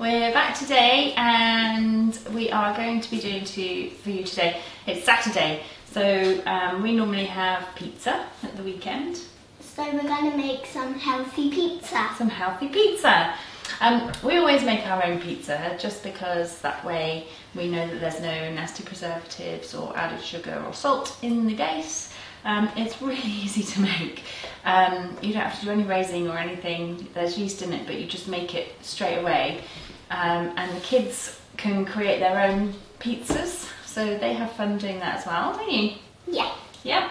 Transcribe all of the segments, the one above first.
We're back today and we are going to be doing for you today. It's Saturday, so we normally have pizza at the weekend. So we're going to make some healthy pizza. We always make our own pizza just because that way we know that there's no nasty preservatives or added sugar or salt in the base. It's really easy to make. You don't have to do any raising or anything. There's yeast in it, but you just make it straight away. And the kids can create their own pizzas, so they have fun doing that as well, don't you? Yeah. Yeah.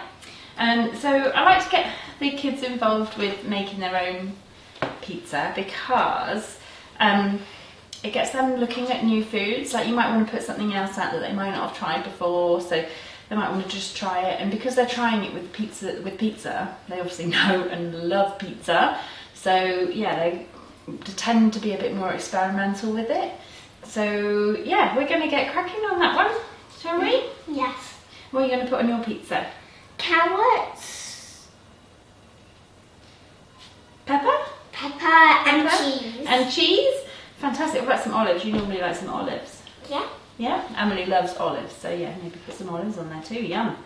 So I like to get the kids involved with making their own pizza because it gets them looking at new foods. Like you might want to put something else out that they might not have tried before, so they might want to just try it. And because they're trying it with pizza, they obviously know and love pizza. So yeah, they tend to be a bit more experimental with it. So yeah, we're going to get cracking on that one, shall we? Yes. What are you going to put on your pizza? Carrots. Pepper And cheese. and cheese. Fantastic. What about some olives? You normally like some olives. Yeah. Yeah, Amelie loves olives, so yeah, maybe put some olives on there too. Yum.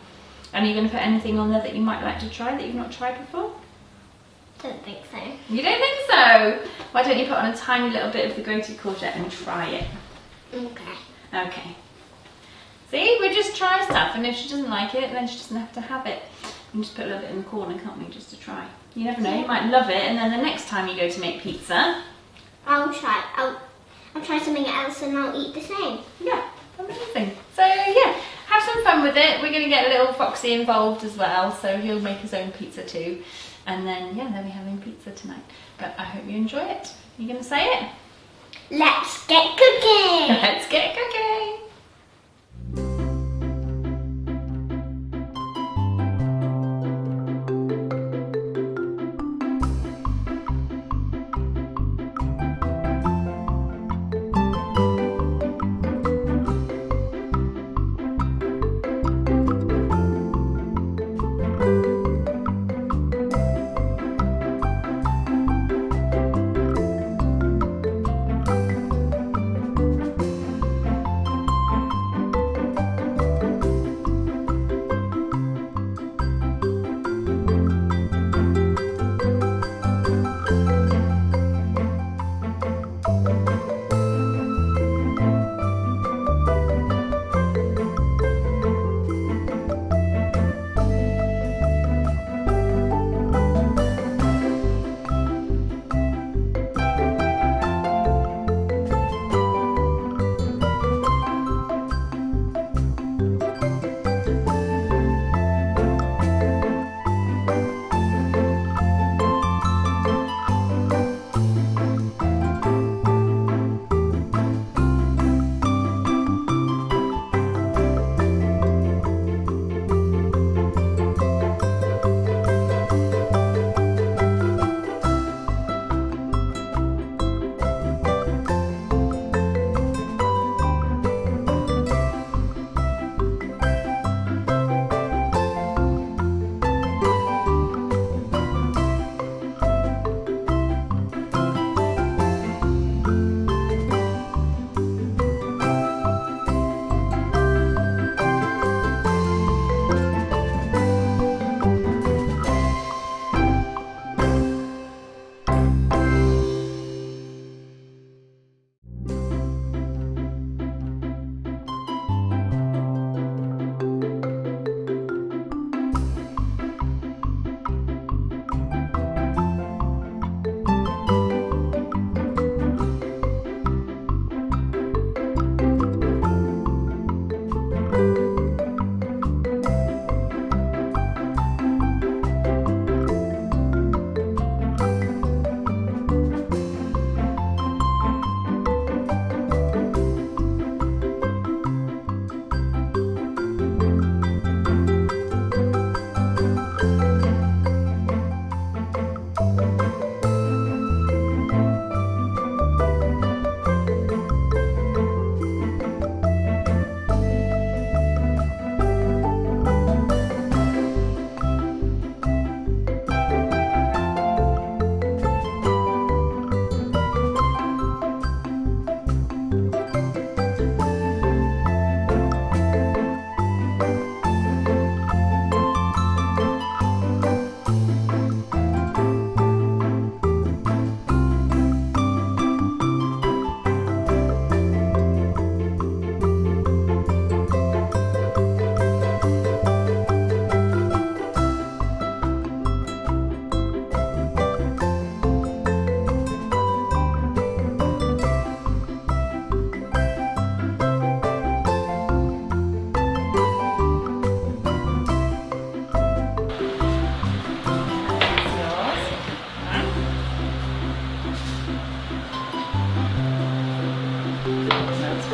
And are you going to put anything on there that you might like to try that you've not tried before? Don't think so. You don't think so? Why don't you put on a tiny little bit of the grated courgette and try it? Okay. Okay. See, we just try stuff, and if she doesn't like it, then she doesn't have to have it. We can just put a little bit in the corner, can't we, just to try. You never know, you might love it, and then the next time you go to make pizza, I'll try something else and I'll eat the same. yeah, amazing. So yeah, have some fun with it. We're going to get little Foxy involved as well, so he'll make his own pizza too. And then, yeah, they'll be having pizza tonight. But I hope you enjoy it. You going to say it? Let's get cooking! Let's get cooking!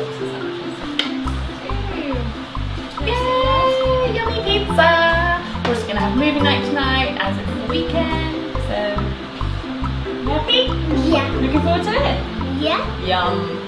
pizza sandwiches. Yay! Yummy pizza! We're just gonna have movie night tonight as it's the weekend. So, you happy? Yeah. Looking forward to it? Yeah. Yum.